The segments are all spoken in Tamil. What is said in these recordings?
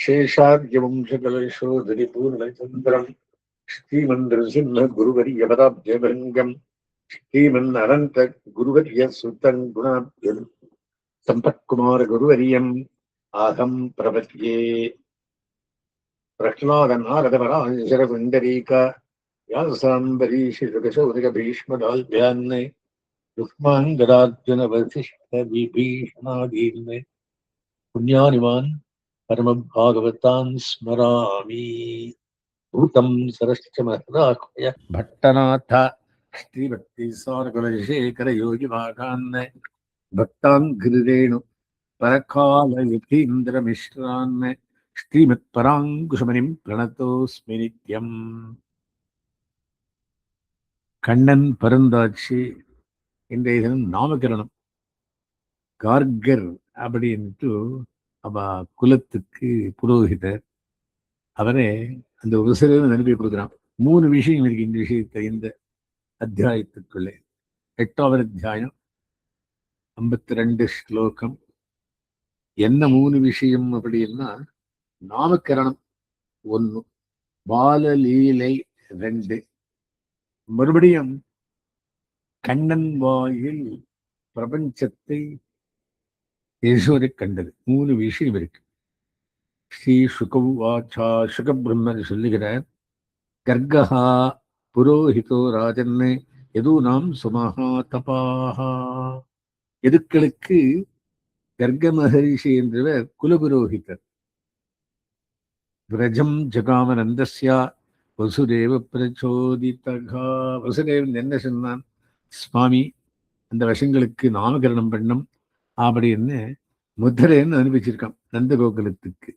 शेषाद्यवंशकलशोधरिपूर्णचन्द्रम् श्रीमन्नृसिंहगुरुवर्यपदाब्जभृङ्गम् श्रीमन्ननन्तगुरुवर्यसुतम् गुणाब्जम् सम्पत्कुमारगुरुवर्यम् आहम् प्रपद्ये। प्रह्लादनारदपराशरपुण्डरीक व्यासाम्बरीषिशुकशौरिकभीष्मदाल्भ्यान् रुक्माङ्गदार्जुनवसिष्ठविभीषणादीन् पुण्यानिमान् परमभागवतान् स्मरामि। भूतं सरश्च महदाह्वय भट्टनाथ श्रीभक्तिसारकुलशेखरयोगिभागान् भक्तान् गिरिरेणु परकालयतीन्द्रमिश्रान् ஸ்ரீமத்பராங்குஷமணிம் பிரணதோஸ்மி நித்யம். கண்ணன் பருந்தாட்சி இன்றைய தினம் நாமகரணம். கார்கர் அப்படின்ட்டு அவ குலத்துக்கு புரோகிதர். அவரே அந்த உபசரவை அனுப்பி கொடுக்குறான். 3 விஷயம் இருக்கு இந்த விஷயத்தை இந்த அத்தியாயத்துக்குள்ளே. 8வது அத்தியாயம் 52 ஸ்லோகம். என்ன 3 விஷயம் அப்படின்னா, நாமகரணம் 1, பாலலீலை 2, மறுபடியும் கண்ணன் வாயில் பிரபஞ்சத்தை ஈஸ்வரை கண்டது. 3 விஷயம் இருக்கு. ஸ்ரீ சுகவாச்சா சுகபிரம்மர் சொல்லுகிறார், கர்கஹா புரோஹிதோ ராஜன் எதூனாம் சுமஹா தபாஹா. எதுக்களுக்கு கர்க மகரிஷி என்றவர் குலபுரோஹிதர். விரஜம் ஜகாமனந்தஸ்யா வசுதேவ பிரச்சோதிதகா. வசுதேவன் என்ன சொன்னான், சுவாமி அந்த விஷங்களுக்கு நாமகரணம் பண்ணும் அப்படின்னு முத்திரைன்னு அனுப்பிச்சிருக்கான் நந்தகோகுலத்துக்கு.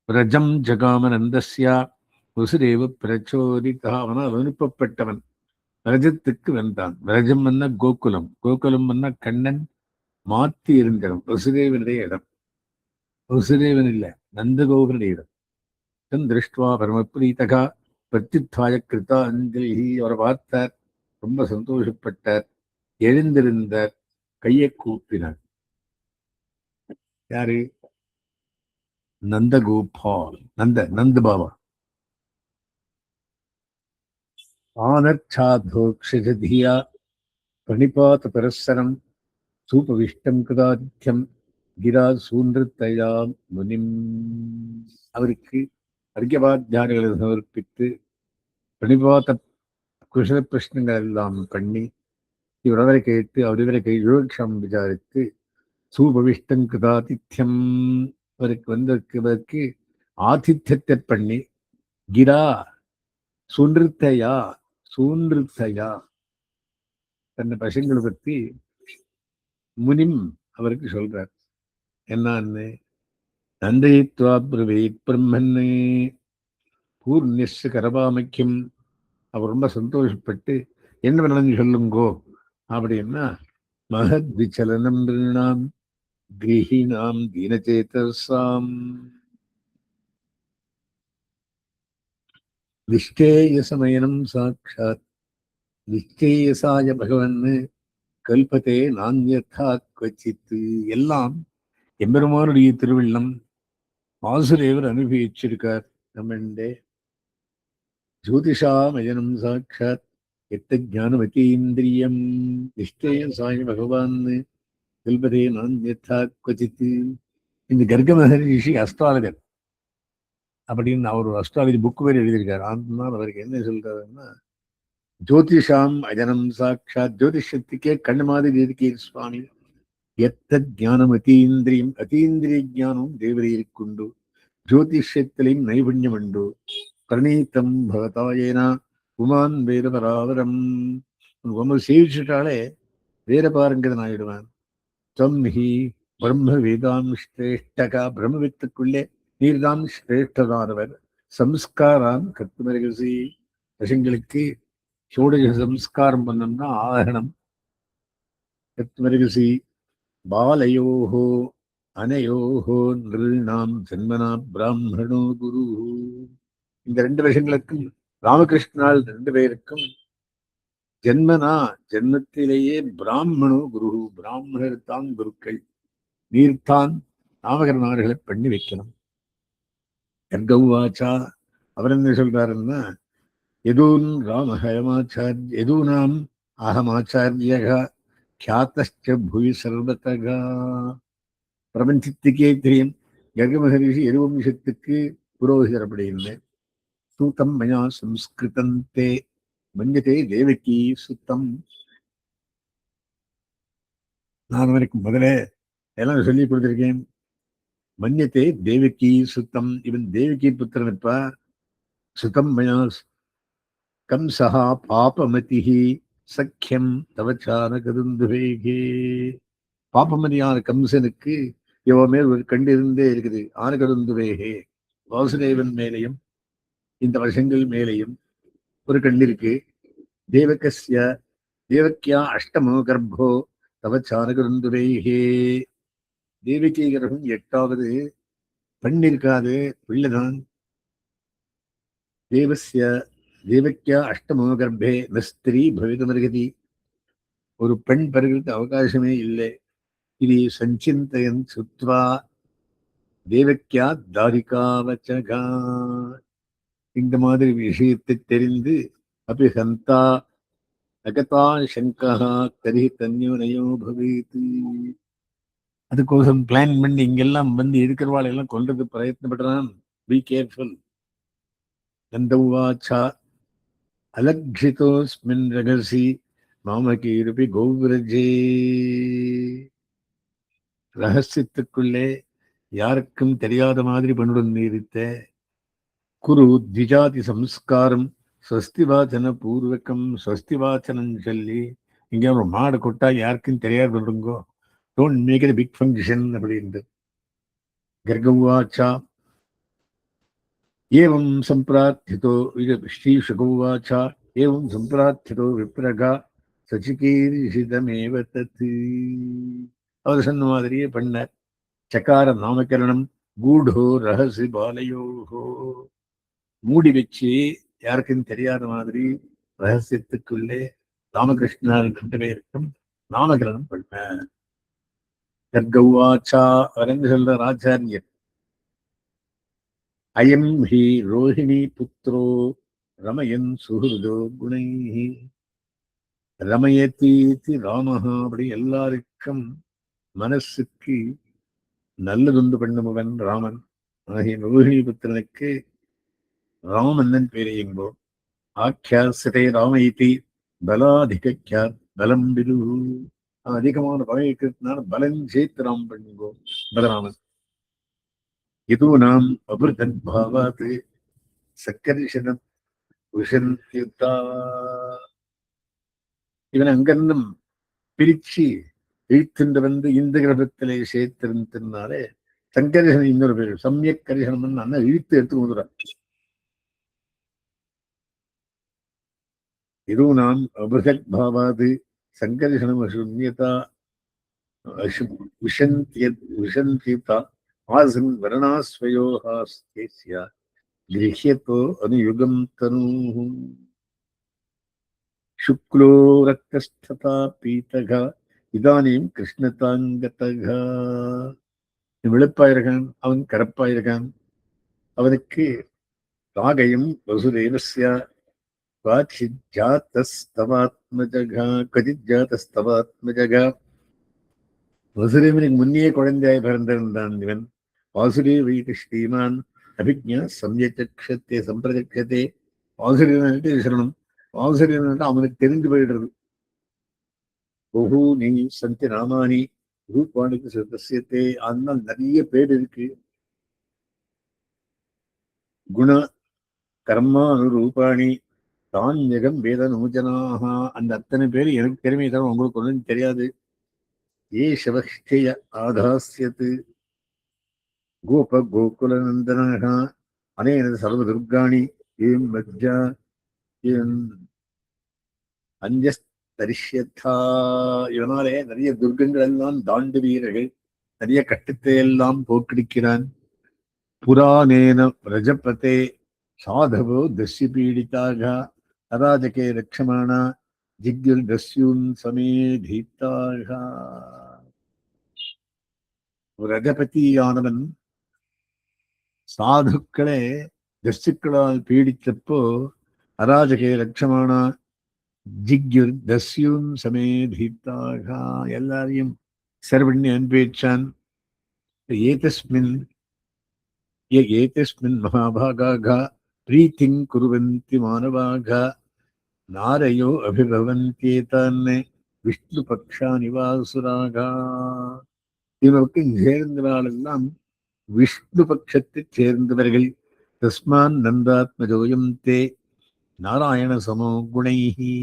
விரஜம் ஜகாமனந்தஸ்யா வசுதேவ பிரச்சோதிதா. அவனால் அனுப்பப்பட்டவன் விரஜத்துக்கு வந்தான். விரஜம் என்ன கோகுலம், கோகுலம் என்ன கண்ணன் மாற்றி இருந்தவன். வசுதேவனுடைய இடம், வசுதேவன் இல்ல நந்தகோகுலுடைய இடம். திருஷ்டுவா பரமப்ரீதகா பிரத்யுத்தாய கிருதா அஞ்சலி. அவரை பார்த்தார், ரொம்ப சந்தோஷப்பட்டார், எழுந்திருந்தார், கையை கூப்பினார். யாரு? நந்தகோபால், நந்த பாபா. ஆனர்ச்சாதோக்ஷதியா பிரணிபாத பரஸ்சரம் சூபவிஷ்டம் கிருதாதித்யம் கிரா சூன்றத்தையா முனிம். அவருக்கு அர்க்கபாத்தியானங்களை சமர்ப்பித்து பிரணிபாத குஷல பிரஷ்னங்கள் எல்லாம் பண்ணி இவரவரை கேட்டு அவரிவரை யோகம் விசாரித்து சூபவிஷ்டம் கிருதாதித்யம் அவருக்கு வந்தவருக்கு ஆதித்யத்தை பண்ணி கிரா சூன்றுத்தையா தன்னை பசங்களை பற்றி முனிம் அவருக்கு சொல்றார். என்னன்னு, நந்தயித்வா பிரவீத் பிரம்மன்னு பூர்ணிய கரபாமைக்கும். அவர் ரொம்ப சந்தோஷப்பட்டு என்ன பண்ணணும்னு சொல்லுங்கோ அப்படின்னா, மகத் விச்சலனம் நிருணாம் கிரீஹீணாம் தீனச்சேதசாம் நிஷ்டேயசமயனம் சாட்சாத் நிஷ்டேயசாய பகவன் கல்பத்தே நான்யதா குவச்சித்து. எல்லாம் எம்பெருமானுடைய திருவிழம். வாசுதேவர் அனுபவிச்சிருக்கார். நம்மண்டே ஜோதிஷாமயனம் சாட்சாத் எத்த ஜானமதீந்திரியம் நிஷ்டேயசாய பகவான் கல்பதே நான்யதா குவச்சித்து. இந்த கர்க மகரிஷி அஸ்ட்ராலஜர் அப்படின்னு அவர் ஒரு அஸ்ட்ராலஜி புக் பேர் எழுதியிருக்காரு. அதனால அவருக்கு என்ன சொல்றாருன்னா, ஜோதிஷாம் அஜனம் சாட்சாத், ஜோதிஷத்துக்கே கண்ணு மாதிரி இருக்கீர் சுவாமி. எத்த ஜானம் அத்தீந்திரியம், அத்தீந்திரிய ஜானம் தேவதையிருக்குண்டு, ஜோதிஷத்திலையும் நைபுண்யம் உண்டு. பிரணீத்தம் பகதாயேனா உமான் வேத பராவரம். உங்க சேவிச்சுட்டாலே வேத பாரங்கதன் ஆயிடுவான். தம் ஹி பிரம்ம வேதாம் ஸ்ரேஷ்டகா. பிரம்மவித்துக்குள்ளே நீர்தான் ஸ்ரேஷ்டதானவர். சம்ஸ்காரான் கத்துமரகசி. பசங்களுக்கு ஷோடச சம்ஸ்காரம் பண்ணோம்னா ஆகணும். கத்துமரகசி பாலயோஹோ அனயோஹோ நிருணாம் ஜன்மனா பிராமணோ குரு. இந்த 2 விஷயங்களுக்கும் ராமகிருஷ்ணால் 2 பேருக்கும் ஜென்மனா ஜென்மத்திலேயே பிராமணோ குரு, பிராமணர் தான் குருக்கள். நீர்தான் நாமகரணார்களை பண்ணி வைக்கணும். கர்கவாச்சா, அவர் என்ன சொல்றாருன்னா, எதூன் எதூனாம் அகமாச்சாரியக கியாத்தஸ்ச புவி சர்வதகா. பிரபஞ்சத்துக்கே தெரியும் கர்க மகரிஷி எதுவம்சத்துக்கு புரோகிதர் அப்படின்னு. சூத்தம் மயா சம்ஸ்கிருதந்தே மன்யதே தேவகி சுத்தம். நான் அவருக்கு முதலே எல்லாம் சொல்லி கொடுத்திருக்கேன். மன்யத்தே தேவகி சுத்தம், இவன் தேவகி புத்திரனப்பா. சுத்தம் மயா கம்சஹா பாபமதிஹி சக்கியம் தவச்சான கருந்துவேகே. பாபமதியான கம்சனுக்கு இவன் மேல் ஒரு கண்டிருந்தே இருக்குது. ஆனகருந்துவேகே, வாசுதேவன் மேலையும் இந்த வருஷங்கள் மேலையும் ஒரு கண்ணிருக்கு. தேவகஸ்ய தேவக்கியா அஷ்டமோ கர்ப்போ தவச்சானகருந்துவேகே. தேவகி கர்ப்பம் 8வது பெண் இருக்காது, பிள்ளைதான். தேவஸ்ய தேவக்கியா அஷ்டமோ கர்ப்பே நஸ்திரீ பவிதமர்கதி. ஒரு பெண் பிறகு அவகாசமே இல்லை. இது சஞ்சிந்தயன் சுத்வா தேவக்கியா தாரிகாவச்சகா. இந்த மாதிரி விஷயத்தை தெரிந்து அப்படி ஹந்தா அகதா சங்கா கரி தன்யோனயோ பவேத். அதுக்கோசம் பிளான் பண்ணி இங்கெல்லாம் வந்து இருக்கிறவாள் எல்லாம் கொல்றது பிரயத்னப்படுறான். Be careful. கந்தவாச்சா அலக்ஷிதோஸ்மின் ரகசி மாமகீருபி கௌவிரஜே. ரகசியத்துக்குள்ளே யாருக்கும் தெரியாத மாதிரி பண்ணுடன் நீரித்த குரு திஜாதி சம்ஸ்காரம் ஸ்வஸ்திவாச்சன பூர்வகம். ஸ்வஸ்திவாச்சனம் சொல்லி இங்கே ஒரு மாடு கொட்டா யாருக்கும் தெரியாது பண்ணுங்கோ. Don't make it big function அப்படின்ட்டு. கர்கவாச்சா ஏவம் சம்பிரார்த்திதோ ஸ்ரீசுகவாச்சா ஏவம் சம்பிரார்த்திதோ விப்ரகா சச்சிகீர்ஷிதமேவ தத். அவர் சொன்ன மாதிரியே பண்ணார். சக்கார நாமகரணம் கூடோ ரகசி பாலையோகோ. மூடி வச்சு யாருக்கும் தெரியாத மாதிரி ரகசியத்துக்குள்ளே ராமகிருஷ்ணர் 2 பேருக்கும் நாமகரணம் பண்ண. கர்கவாச்சா, அரந்து சொல்ற ஆச்சாரியர், அயம் ஹி ரோஹிணி புத்திரோ ரமயன் சுஹൃதோ குணை ரமயத்தீதி ராமஹா. அப்படி எல்லாருக்கும் மனசுக்கு நல்லதுண்டு பண்ணுபவன் ராமன். ஆகிய ரோஹிணி புத்திரனுக்கு ராமன்னன் பேரையும்போ. ஆக்கியாசிரே ராம இதி பலாதிகா பலம் விது. அதிகமான பகை இருக்கிறதுனால பலன் சேர்த்து ராம் பண்ணுங்கோ பலராமன். இது நாம் அபிருதன் பாவாத் சக்கரிஷனம் விஷந்தியுத்தா. இவன் அங்கிருந்தும் பிரிச்சு இழுத்துண்டு வந்து இந்த கிரகத்திலே சேர்த்திருந்தனாலே சங்கரிஷன் இன்னொரு பேர் சமயக் கரிசனம் அண்ணா இழுத்து எடுத்து கொண்டுறான். இது நாம் அபிருதக் பாவாது சங்கரிஷனம் அசுன்யதா விஷந்தியதா ஆசன் வரணாஸ்வயோஹாஸ்தேஸ்ய கிரஹ்யதோ அனுயுகம் தனு. சுக்லோ ரக்தஸ்ததா பீதகா இதானியும் கிருஷ்ணதாங்கதகா. வெளுப்பாயிருக்கான், அவன் கரப்பாயிருக்கான். அவனுக்கு ராகையும் வசுதேவஸ்ய ஜாத்தஸ்தவாத்மஜகா கதிஜாத்தஸ்தவாத்மஜகா. வசுதேவனுக்கு முன்னே குழந்தையாய் பிறந்திருந்தான் இவன். வாசுதேவை ஸ்ரீமான் அபிஜா சம்யச்சக்ஷத்தே சம்பிரதட்சத்தே. வாசுதேவன் சொல்லணும். வாசுதேவன் அவனுக்கு தெரிந்து போயிடுறது. பகூனி சந்தி நாமானி ரூபானுக்கு சதசியத்தே. அதனால் நிறைய பேர் இருக்கு. குண கர்மா அனுரூபாணி தான்யகம் வேத நூஜனாக. அந்த அத்தனை பேர் எனக்கு தெரிமை தவிர உங்களுக்கு ஒன்றும் தெரியாது. ஏ சிவஷ்டய ஆதாசியத்து கோப கோகுலநந்தனாக அனேன சர்வ துர்காணி ஏம் மஜ்ஜா அஞ்சஸ்தரிஷ்யதா. இவனாலே நிறைய துர்க்கங்கள் எல்லாம் தாண்டுவீர்கள், நிறைய கட்டத்தை எல்லாம் போக்கடிக்கிறான். புராணேன பிரஜபதே சாதவோ தஸ்ய பீடிதாக அராஜகே ரக்ஷமானா ஜிக்யுர் தஸ்யூன் சமேதீத்தாக. ரஜபதியானவன் சாதுக்களே தஸ்யுக்களால் பீடித்தப்போ அராஜகே லட்சமானா ஜிக்யுர் தஸ்யூன் சமேதித்தாக எல்லாரையும் சரவண்ணி அன்பேச்சான். ஏதஸ்மின் ஏதஸ்மின் மகாபாகாக பிரீத்திங் குருவந்தி மானவாக நாரையோ அபிபவந்தியேதான் விஷ்ணு பக்ஷா நிவாசுராக. இவருக்கு சேர்ந்தவர்களெல்லாம் விஷ்ணு பட்சத்தைச் சேர்ந்தவர்கள். தஸ்மான் நந்தாத்மஜோயம் தே நாராயண சமோ குணைஹி.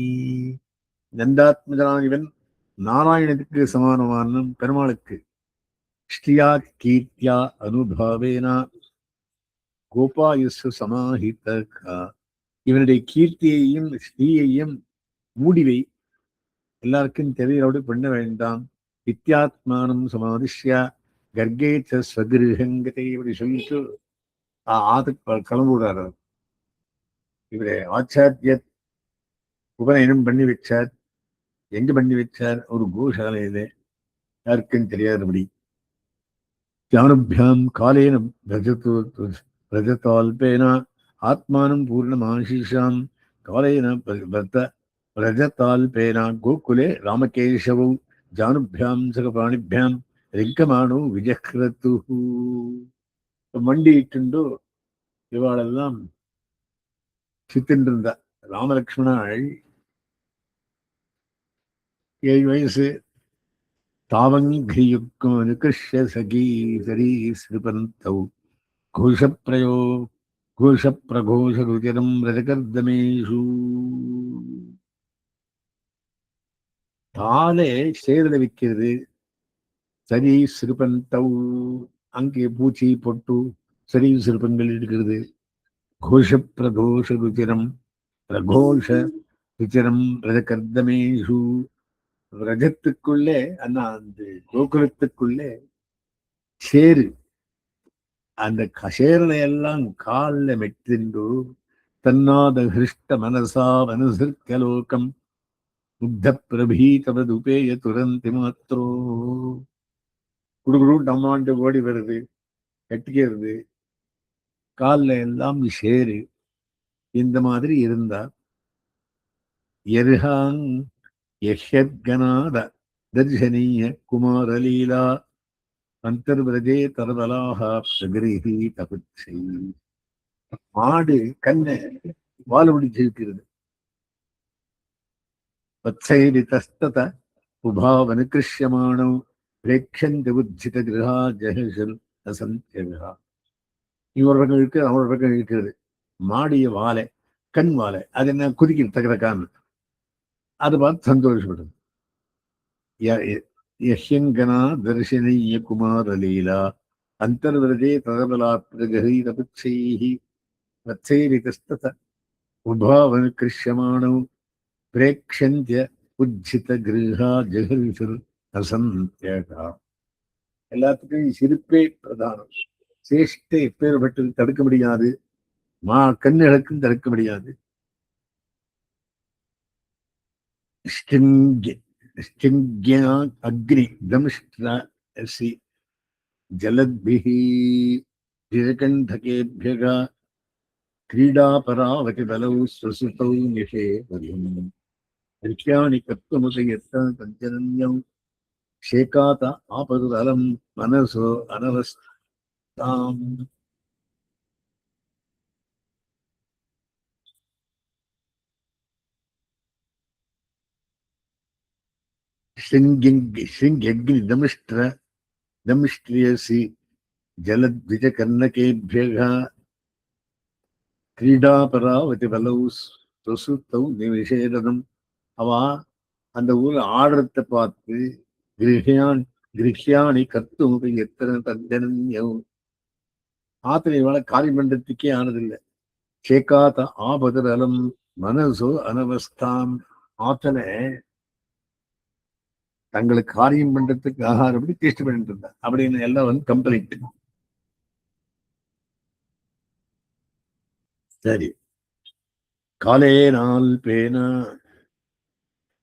நந்தாத்மஜனான் இவன் நாராயணத்துக்கு சமானமான பெருமாளுக்கு. ஸ்ரீயா கீர்த்தியா அனுபாவேனா கோபாயுசு சமாஹிதா. இவனுடைய கீர்த்தியையும் ஸ்ரீயையும் மூடிவை, எல்லாருக்கும் தெரியலோடு பண்ண வேண்டாம். வித்யாத்மானம் சமாதிஷ்யா கர்கேச்ச ஸ்வகிருஹங்கதை இப்படி சொல்லிட்டு ஆத்துக்கு கிளம்புறாரு. இவரே ஆச்சாரிய உபநயனம் பண்ணி வச்சார். எங்க பண்ணி வச்சார்? ஒரு கோஷாலையில, யாருக்கும் தெரியாதபடி. ஜானுபியாம் காலேன பிரஜதால்பேன ஆத்மானம் பூர்ணமாசிஷாம் காலேன பிரஜதால்பேன கோகுலே ராமகேசவௌ ஜானுபியாம் சக பிராணிபியாம் ரிங்கமானோ விஜக்ரது. மண்டியிட்டு இவாளெல்லாம் சித்தின்றிருந்தா. ராமலக்ஷ்மணாள் 7 வயசு. தாவங்கிரியுக்கும் நிகிருஷ்ய சகீ சரீஸ்ருபந்தௌ கோஷப்பிரகோஷருச்சிரம் ரஜகர்தமேஷு. தாலே சேரல வைக்கிறது. சரீஸ்ருபந்தௌ அங்கே பூச்சி பொட்டு சரீஸ்ருபங்கள் இருக்கிறது. கோஷப்பிரகோஷருச்சிரம் பிரகோஷ ருச்சிரம் ரஜகர்தமேஷு. ரஜத்துக்குள்ளே அந்த கோகுலத்துக்குள்ளே சேரு. அந்த சேரலை எல்லாம் காலில் மெட்டிண்டு தன்னாத ஹிருஷ்ட மனசா மனசிற்கலோகம் முக்த பிரபீதவதுபேய துரந்தி மாத்திரோ. குடுகுடு நம்மாண்டு ஓடி வருது, கட்டிக்கிறது, காலில் எல்லாம் சேரு. இந்த மாதிரி இருந்தா எர்ஹாங் யஹ்யத்கநாத தர்ஷனீய குமாரலீலா அந்தர்விரஜே தரதலாக பிரகிரீத புச்சை. மாடு கண்ணை வால் பிடிச்சு இருக்கிறது. வத்சைரிதஸ்தத உபாவனுகிருஷ்யமானோ பிரேக்ஷந்த உஜ்ஜித கிரகா ஜெகல் அசந்தியகா. இவர்களுக்கு அவர்கள் இருக்கிறது மாடிய வாழை, கண் வாழை. அது என்ன குதிக்கிற தகரக்கான்னு அது பார்த்து சந்தோஷப்படுது. யஹ்யங்கனா தர்ஷனீய குமாரலீலா அந்தர்விரஜே தரபலா பிரகிரீத புச்சைஹி வத்சைரிதஸ்தத உபாவனுகிருஷ்யமானோ பிரேக்ஷந்திய உஜ்ஜித கிரகா ஜெகல் அசந்தியகா. எல்லாத்துக்கும் சிரிப்பே பிரதானம். சேஷ்டை எப்பேற்பட்டது தடுக்க முடியாது, கண்ணுகளுக்கும் தடுக்க முடியாது. அக்னி தம்ஷ்டி ஜலத்பிஹி திரகண்டகேபியக கிரீடாபராவதி பலௌ சுசுதௌ நிஷேவதிம் ரிக்யாணி கத்வமுதயத்த பஞ்சனன்யம் ஷேகாத ஆபதுதலம் மனசோ அனவஸ்தாம். சிங்கி தம்ஷ்ட்ரியசி ஜலத்விஜ கர்ணகேபியக கிரீடாபராவதி பலௌ சுசுதௌ நிஷேதம். அவா அந்த ஊர் ஆடுறத பார்த்து கிரஹியாணி கத்தும் எத்தனை தஞ்சனன்யம். ஆத்திரை வேலை காரியம் பண்றதுக்கே ஆனதில்லை. சேக்காத ஆபதலம் மனசோ அனவஸ்தாம். ஆத்தனை தங்களுக்கு காரியம் பண்றதுக்கு ஆகாரப்படி டேஸ்ட் பண்ணிட்டு இருந்தா அப்படின்னு எல்லாம் வந்து கம்ப்ளைண்ட். சரி. காலே நாள் பேனா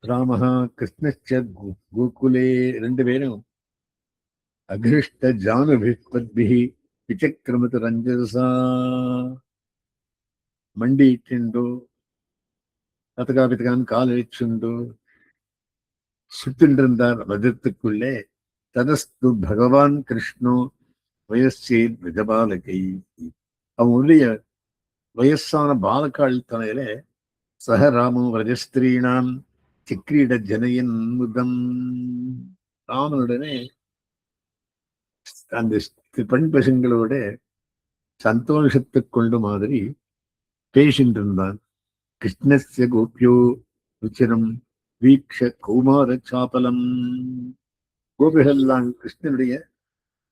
ராமஹா கிருஷ்ணச்ச கோகுலே. 2 பேரும் அகிருஷ்ட ஜானுபிஹி விசக்கிரமத்து ரஞ்சசா மண்டியிட்டு கதகாபித்தகான் கால் வச்சுண்டு சுத்தின்றிருந்தார் வதத்துக்குள்ளே. ததஸ்து பகவான் கிருஷ்ணோ வயசே விஜபாலகை, அவனுடைய வயசான பாலக்காள் தலையில சக ராமோ ரஜஸ்திரீனாம் சிக்ரீட ஜனயன் முதம், ராமனுடனே அந்த பெண் பசங்களோட சந்தோஷத்தை கொண்டு மாதிரி பேசிட்டு இருந்தான். கிருஷ்ணஸ்ய கோபியோ ருச்சிரம் வீக்ஷ கௌமார சாபலம், கோபிகள்லாம் கிருஷ்ணனுடைய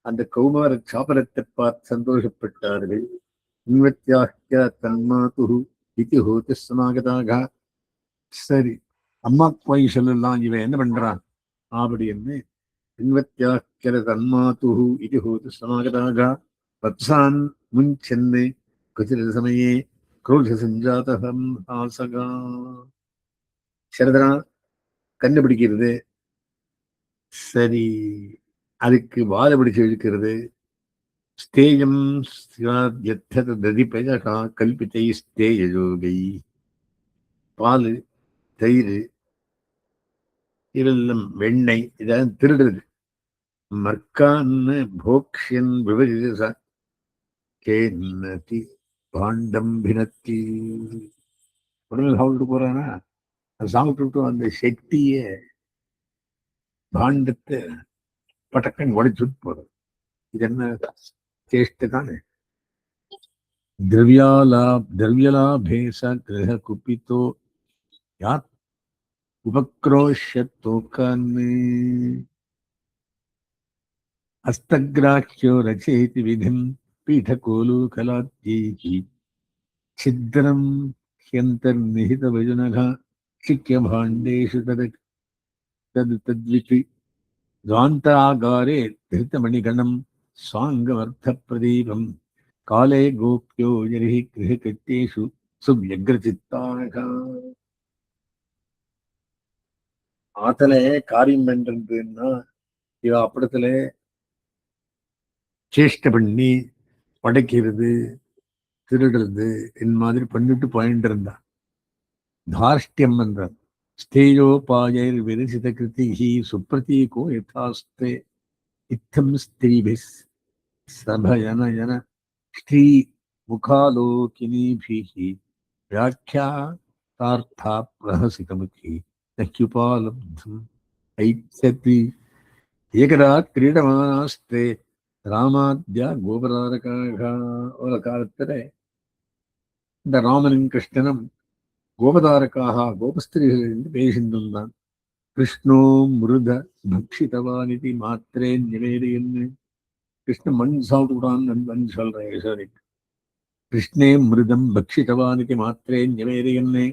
அந்த கௌமார சாபலத்தை பார்த்து சந்தோஷப்பட்டார்கள். நிவத்தியாக்கிய தன்மாது இதி ஹோதி சமாகதாக. சரி, அம்மா போய் சொல்லலாம் இவன் என்ன பண்றான் அப்படின்னு. நிவத்தியாக்கிய தன்மாது இதி ஹோதி சமாகதாக வத்சான் முன்சென்னு குதிர சமயே குரோத சஞ்சாதகம் ஆசகா. சரதனா கண்டுபிடிக்கிறது, சரி அதுக்கு வாழ பிடிச்சு இழுக்கிறது. ஸ்தேயம் ததிபயகா கல்பித்தை ஸ்தேயோகை, பால் தயிர் இதெல்லாம் வெண்ணெய் இதெல்லாம் திருடுறது. மர்க்கான்னு போக்ஷன் விபரீத கேன்னதி பாண்டம் பினத்தி, உடல் சாப்பிட்டு போறானா சாப்பிட்டு அந்த சக்திய பாண்டத்தை பட்டக்கன் உடைச்சுட்டு போறது. இது என்ன சேஷ்டை தானே. திரவியலாபேச கிரக குப்பித்தோ யாத் உபக்ரோஷத்தோக்கான்னு அஸ்தகிராஹ்யோ ரச்சேதி விதிம் பீఠகோலு கலாத்யைகி சித்திரம் ஹ்யந்தர்நிஹித வஜனகா சிக்ய பாண்டேஷு தத்வித் துவாந்தராகாரே திருத்தமணிகணம் ஸ்வாங்கமர்த்த பிரதீபம் காலே கோப்யோ ஜரிஹி கிருஹகத்தேஷு சுவ்யக்ரசித்தாக. ஆத்தல காரியம் பண்றதுன்னா இவ அப்படத்துல சேஷ்ட பண்ணி படைக்கிறது திருடுறது இந்த மாதிரி பண்ணிட்டு போயிட்டு இருந்தா. தார்ஷ்டியம் என்றார். ஸ்தேயோபாயர் விரசித கிருதிஹி சுப்ரதீகோ யதாஸ்தே இத்தம் ஸ்திரீபிஸ் சபயனயன ஸ்ரீ முகாலோகினீபிஹி வியாக்கியாதார்த்தா பிரஹசிதமுகி நக்யுபாலப்தம் ஐத்யதி ஏகதா கிரீடமானாஸ்தே ராமாத்யா கோபராரகாக. ஒரு காலத்துல இந்த ராமனும் கிருஷ்ணனும் கோபதாரக்காக கோபஸ்திரீகள் என்று பேசின்றான். கிருஷ்ணோ மிருத பக்ஷிதவானிதி மாத்திரே நிவேதியன்னு, கிருஷ்ணன் மண் சாப்பிட்டுடான்னு நண்பன் சொல்றேன் யசோதைக்கு. கிருஷ்ணே மிருதம் பக்ஷிதவானிதி மாத்திரே நிவேதியன்னு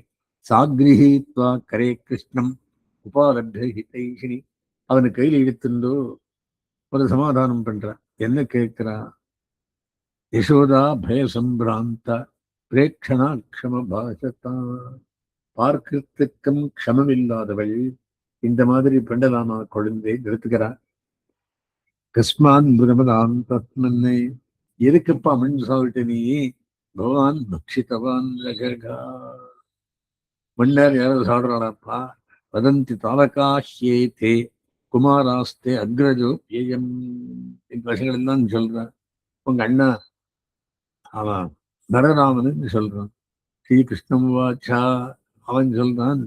சாக்ரிஹீத்வா கரே கிருஷ்ணம் உபாலப்த ஹிதைஷினி. அவனு கையில் இழுத்துண்டோ ஒரு சமாதானம் பண்றான். என்ன கேட்கிறா? யசோதா பயசம்பிராந்த பிரேக்ஷணா க்ஷம பாஷதா, பார்க்கிறதுக்கும் க்ஷமமில்லாதவள் இந்த மாதிரி பண்ணலாமா குழந்தை நிறுத்துக்கிறான். கஸ்மான் முதமதான் தத்மன்னை, எதுக்குப்பா மண் சாப்பிட்டு நீ? பகவான் பக்ஷித்தவான் ரகா, மன்னர் யாராவது சாப்பிட்றாடாப்பா? வதந்தி தாலகாஹ்யேதே குமாராஸ்தே அக்ரஜோ பேயம், இந்த விஷயங்கள் எல்லாம் சொல்றான். உங்க அண்ணா அவன் நரராமன் சொல்றான். ஸ்ரீகிருஷ்ணம் வாச்சா, அவன் சொல்றான்,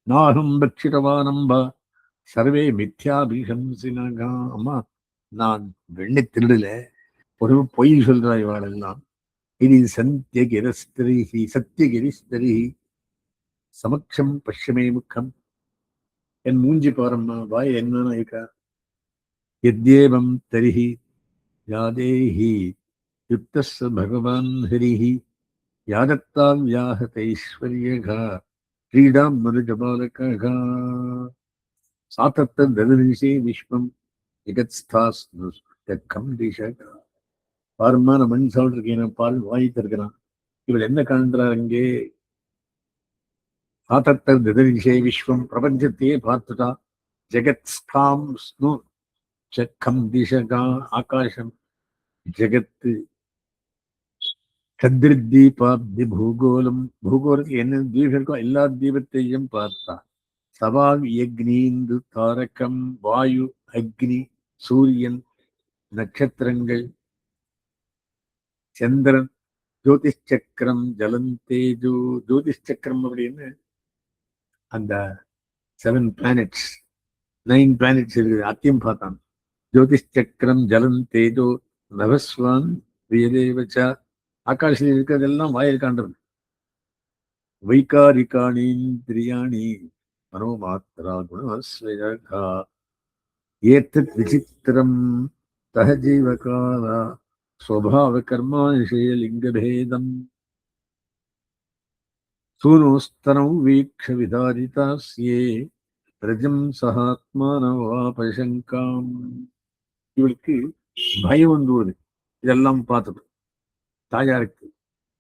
நாகம் பக்ஷிதவானம்பா சர்வே மித்யாபிஷம்சினகா. அம்மா நான் வெண்ணை திருடல, ஒரு பொய் சொல்றா இவாளெல்லாம். இது சத்தியகிரஸ்திரிஹி சத்தியகிரிஸ்திரிஹி சமக்ஷம் பஷ்யமே முக்கம், என் மூஞ்சி பாரம்மா, வாய் என்னன்னு இருக்கா. யத்யேவம் தரிஹி யாதேஹி யுக்தஸ்ஸ பகவான் ஹரிஹி யாதத்தாம் வியாஹதைஸ்வர்யகா கிரீடாம் மருஜபாலகா சாத்தத்த ததனிஷே விஸ்வம் ஜெகத்ஸ்தாஸ்கம் திஷகா. பாருமான மண் சாப்பிட்டுருக்கேன், பால் வாங்கிட்டு இருக்கிறான். இவள் என்ன காண்கிறார் அங்கே? சாத்தத்த ததனிஷே விஸ்வம், பிரபஞ்சத்தையே பார்த்துட்டா. ஜெகத்ஸ்தாம் ஸ்னு சக்கம் திஷகா, ஆகாசம் ஜெகத்து சந்திரதீபாப்தி பூகோளம். பூகோளத்துக்கு என்ன தீபம் இருக்கோ எல்லா தீபத்தையும் பார்த்தா. சவால் யக்னீந்து தாரகம், வாயு, அக்னி, சூரியன், நட்சத்திரங்கள், சந்திரன், ஜோதிஷ் சக்கரம், ஜலம், தேஜு. ஜோதிஷ் சக்கரம் அப்படின்னு அந்த 7 பிளானட்ஸ் 9 பிளானட்ஸ் இருக்குது, அத்தையும் பார்த்தான். ஜோதிஷ் சக்கரம், ஜலம், தேஜோ, நவஸ்வான், வீரேவச்ச. ஆகாசில் இருக்கிறதெல்லாம் வாயில் காண்றது. வைகாரிகாணீந்திரியாணி மனோமாத்ரா குணஸ்வயகா ஏத்தத் விசித்திரம் சஹஜீவகாரா ஸ்வபாவ கர்மானுஷய லிங்கபேதம் சூனோஸ்தனௌ வீக்ஷ விதாரிதாஸ்யே பிரஜம் சஹாத்மானவாபசங்காம். இவளுக்கு பயம் வந்து வருது இதெல்லாம் பார்த்தது. தாயாருக்கு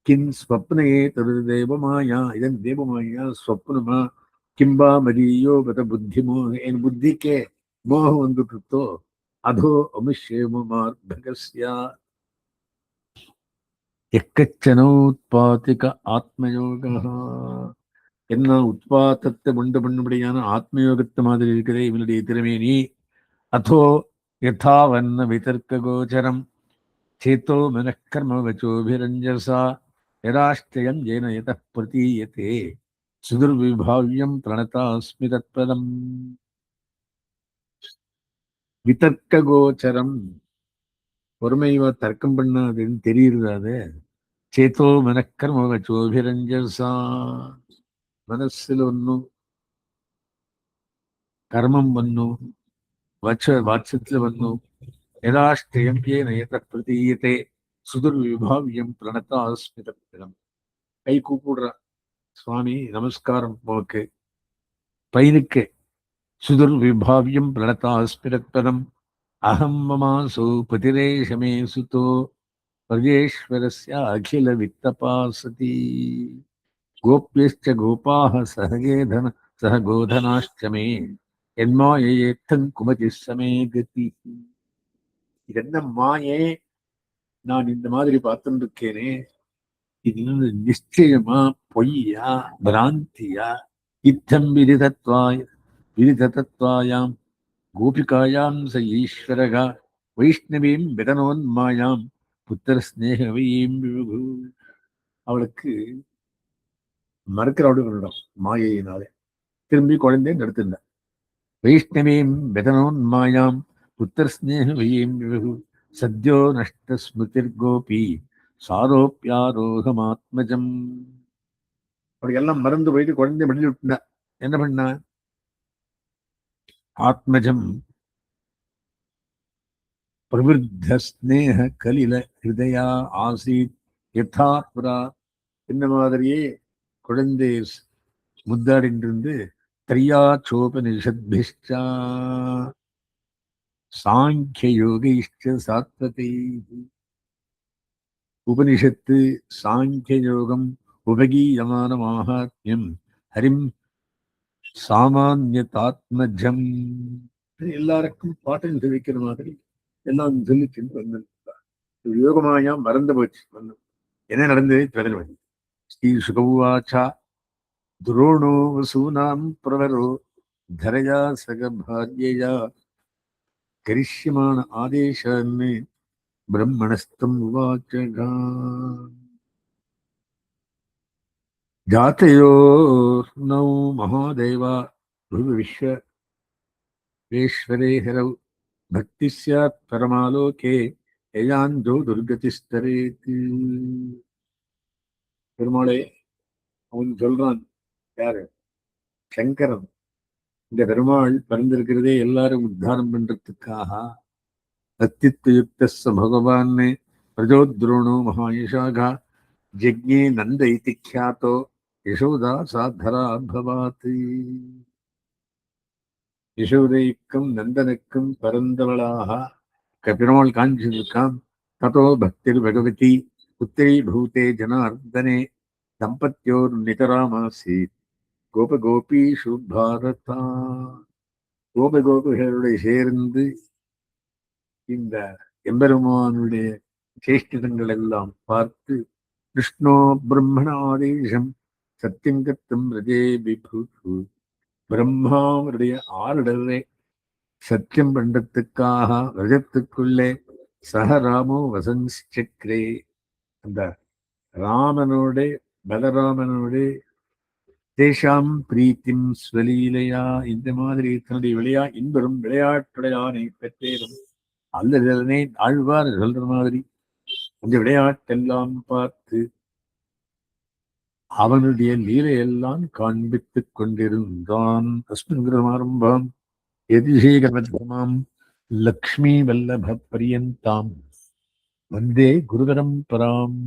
கிம் ஸ்வப்னயே தது தேவமாயா, இதன் தேவமாயா ஸ்வப்னமா, கிம்பா மதியோ பத புத்திமோ, என் புத்திக்கே மோகம் வந்துட்டோ, அதோ அமுஷ்யேமார்பகஸ்யா எக்கச்சனோத்பாதிக ஆத்மயோகா. என்ன உத்பாதத்தை உண்டு பண்ணும்படியான ஆத்மயோகத்தை மாதிரி இருக்கிறே இவனுடைய திறமேனி. அதோ யதாவன்ன விதர்க்க கோச்சரம் சேத்தோ மனக்கர்ம வச்சோபிரஞ்சசா யதாஷ்டயம் ஜேன யதः பிரதீயதே சுதுர்விபாவ்யம் பிரணதாஸ்மி தத்பதம். விதர்க்க கோச்சரம், பொறுமைவா தர்க்கம் பண்ணாதுன்னு தெரியுது. சேத்தோ மனக்கர்ம வச்சோபிரஞ்சசா, மனசுல ஒன்னும் கர்மம் ஒன்னும் வாட்சத்துல ஒன்னும் யதாஷ்டயம் ஜேன யதः பிரதீயதே சுதுர்விபாவ்யம் பிரணதாஸ்மி தத்பதம். கை கூப்பிடுறா, சுவாமி நமஸ்காரம் உனக்கு. பையனுக்கு சுதுர்விபாவ்யம் பிரணதாஸ்மிரத்பதம் அகம் மமாசோ பதிரேஷமே சுதோ பிரஜேஸ்வரஸ்ய அகில வித்தபாசதி கோப்யஸ்ச கோபாः சக கோதனாश्च மே என்மாயேத்தங் குமதி சமே கதி. இதென்ன மாயே, நான் இந்த மாதிரி பார்த்துட்டு இருக்கேனே, இது நிச்சயமா பொய்யா பிராந்தியா? இத்தம் விதிதத்வாயாம் கோபிகாயாம் ச ஈஸ்வரகா வைஷ்ணவீம் விதனோன்மாயாம் புத்திர ஸ்நேகவீம் விபு. அவளுக்கு மறுக்கிறவளும் மாயையினாலே திரும்பி குழந்தை நடத்திருந்த. வைஷ்ணவீம் விதனோன்மாயாம் புத்திர ஸ்நேகவீம் விபு சத்யோ நஷ்ட ஸ்மிருதிர் கோபி சாரோப்பியாரோகமாத்மஜம். அவளுக்கெல்லாம் மறந்து போயிட்டு குழந்தை மடிஞ்சு விட்டுனா. என்ன பண்ணா? ஆத்மஜம் பிரவிருத்த ஸ்நேக கலில ஹிருதயா ஆசீத் யதா புரா. இந்த மாதிரியே குழந்தை முத்தாடின்றிருந்து திரியா சோபனிஷத்பிஷ்டா சாங்கிய யோகிஷ்ட சாத்வதை. உபனிஷத்து, சாங்கிய யோகம், உபகீயமான மாஹாத்மியம், ஹரிம் சாமான்யதாத்மஜம், எல்லாருக்கும் பாட்டம் தெரிவிக்கிற மாதிரி எல்லாம் சொல்லி சென்று வந்திருக்கிறார். யோகமாயா மறந்து போச்சு. என்ன நடந்தது தெரிஞ்சு. ஸ்ரீ சுகவாச்சா துரோணோ வசூனாம் பிரவரோ தரயா சக பாரியயா கரிஷ்யமான ஆதேசான்னு பிரம்மணஸ்தம் உவாச்சகா. ஜாதயோ நௌ மகாதேவா விஸ்வேஸ்வரே ஹரௌ பக்தி ஸ்யாத் பரமாலோகே யயாஞ்சோ துர்கதிஸ்தரேத். பெருமாளே, அவன் சொல்றான், யாரு? சங்கரன். இந்த பெருமாள் பிறந்திருக்கிறதே எல்லாரும் உத்தாரம் பண்றதுக்காக. அத்தித்யுக்த பகவான் பிரஜோத்ரோணோ மகாயசாகா ஜக்ஞே நந்த இதி க்யாதோ யசோதா சாதரா பவாத். யசோதைக்கும் நந்தனுக்கும் பிறந்தவளாக பெருமாள் காஞ்சிருக்கான். ததோ பக்திர் பகவதி புத்திரி பூதே ஜனார்தனே தம்பத்யோர் நிதராமாசீத் கோபகோபீஷு பாரதா. கோபகோபிகளுடைய சேர்ந்து இந்த எம்பெருமானுடைய சேஷ்டிதங்கள் எல்லாம் பார்த்து விஷ்ணோ பிரம்மணாதேசம் சத்தியம் கத்தும் ரஜே விபு பிரம்மாவுடைய ஆறுடலே சத்தியம் பண்டத்துக்காக ரஜத்துக்குள்ளே சக ராமோ வசன்சக்ரே அந்த ராமனோட பலராமனோட தேஷாம் பிரீத்திம் ஸ்வலீலையா இந்த மாதிரி தன்னுடைய இன்பரும் விளையாட்டுடையானை பெற்றேனும் அல்லதனை ஆழ்வார் சொல்ற மாதிரி அந்த விளையாட்டெல்லாம் பார்த்து அவனுடைய லீலையெல்லாம் காண்பித்துக் கொண்டிருந்தான். அஸ்மின் யதிஷேகமத்மாம் லக்ஷ்மி வல்லப பரியந்தாம் வந்தே குருபரம்பராம்.